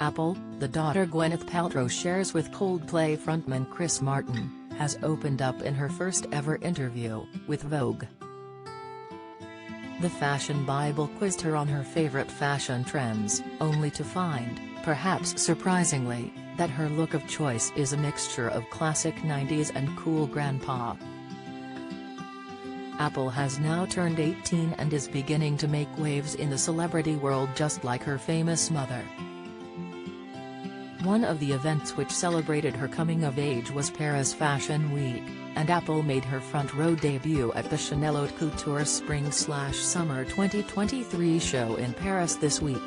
Apple, the daughter Gwyneth Paltrow shares with Coldplay frontman Chris Martin, has opened up in her first ever interview with Vogue. The Fashion Bible quizzed her on her favorite fashion trends, only to find, perhaps surprisingly, that her look of choice is a mixture of classic 90s and cool grandpa. Apple has now turned 18 and is beginning to make waves in the celebrity world just like her famous mother. One of the events which celebrated her coming of age was Paris Fashion Week, and Apple made her front row debut at the Chanel Haute Couture Spring/Summer 2023 show in Paris this week.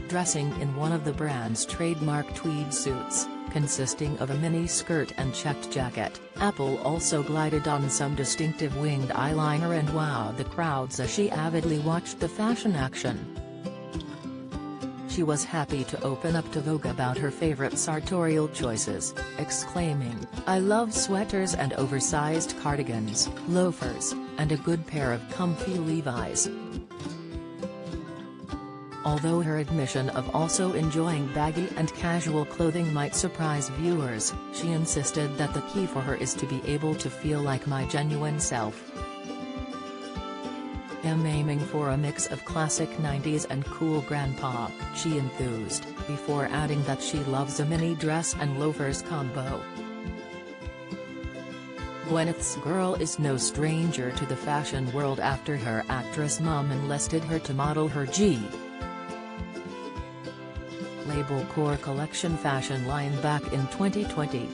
Dressing in one of the brand's trademark tweed suits, consisting of a mini skirt and checked jacket, Apple also glided on some distinctive winged eyeliner and wowed the crowds as she avidly watched the fashion action. She was happy to open up to Vogue about her favorite sartorial choices, exclaiming, "I love sweaters and oversized cardigans, loafers, and a good pair of comfy Levi's." Although her admission of also enjoying baggy and casual clothing might surprise viewers, she insisted that the key for her is to be able to feel like my genuine self. "I'm aiming for a mix of classic 90s and cool grandpa," she enthused, before adding that she loves a mini dress and loafers combo. Gwyneth's girl is no stranger to the fashion world after her actress mom enlisted her to model her G-label core collection fashion line back in 2020.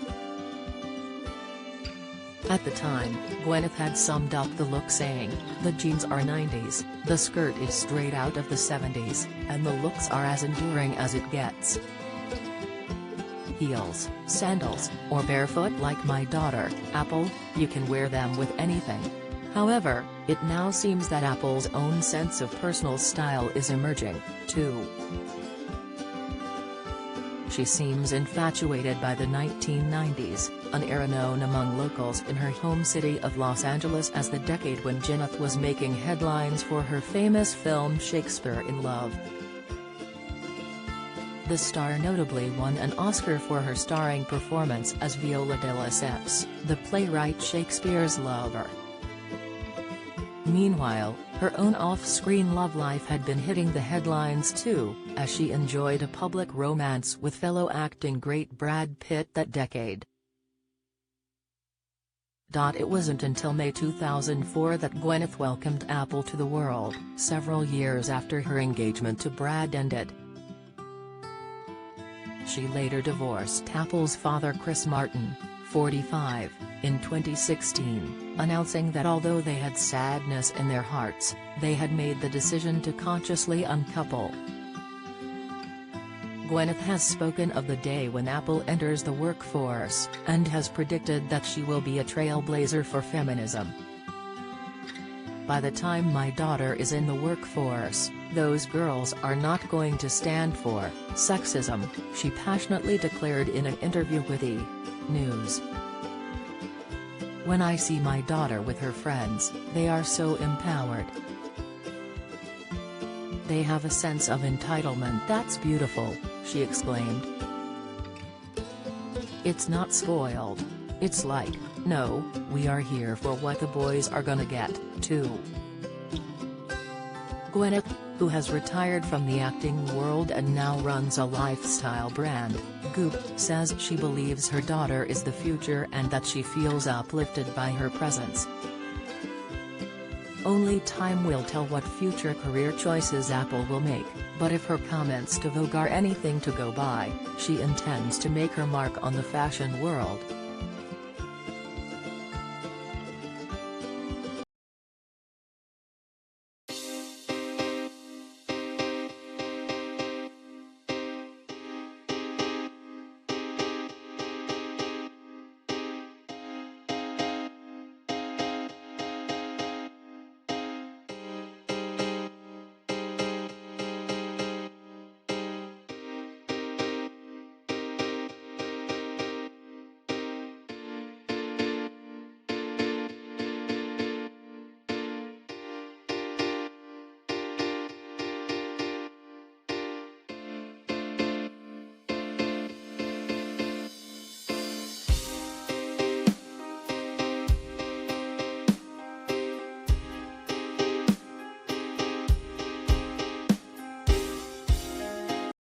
At the time, Gwyneth had summed up the look saying, "The jeans are 90s, the skirt is straight out of the 70s, and the looks are as enduring as it gets. Heels, sandals, or barefoot like my daughter, Apple, you can wear them with anything." However, it now seems that Apple's own sense of personal style is emerging, too. She seems infatuated by the 1990s, an era known among locals in her home city of Los Angeles as the decade when Gwyneth was making headlines for her famous film Shakespeare in Love. The star notably won an Oscar for her starring performance as Viola de Lesseps, the playwright Shakespeare's lover. Meanwhile, her own off-screen love life had been hitting the headlines too, as she enjoyed a public romance with fellow acting great Brad Pitt that decade. It wasn't until May 2004 that Gwyneth welcomed Apple to the world, several years after her engagement to Brad ended. She later divorced Apple's father Chris Martin, 45, in 2016, announcing that although they had sadness in their hearts, they had made the decision to consciously uncouple. Gwyneth has spoken of the day when Apple enters the workforce, and has predicted that she will be a trailblazer for feminism. "By the time my daughter is in the workforce, those girls are not going to stand for sexism," she passionately declared in an interview with E! News. "When I see my daughter with her friends, they are so empowered. They have a sense of entitlement that's beautiful," she exclaimed. "It's not spoiled. It's like, no, we are here for what the boys are gonna get, too." Gwyneth, who has retired from the acting world and now runs a lifestyle brand, Goop, says she believes her daughter is the future and that she feels uplifted by her presence. Only time will tell what future career choices Apple will make, but if her comments to Vogue are anything to go by, she intends to make her mark on the fashion world.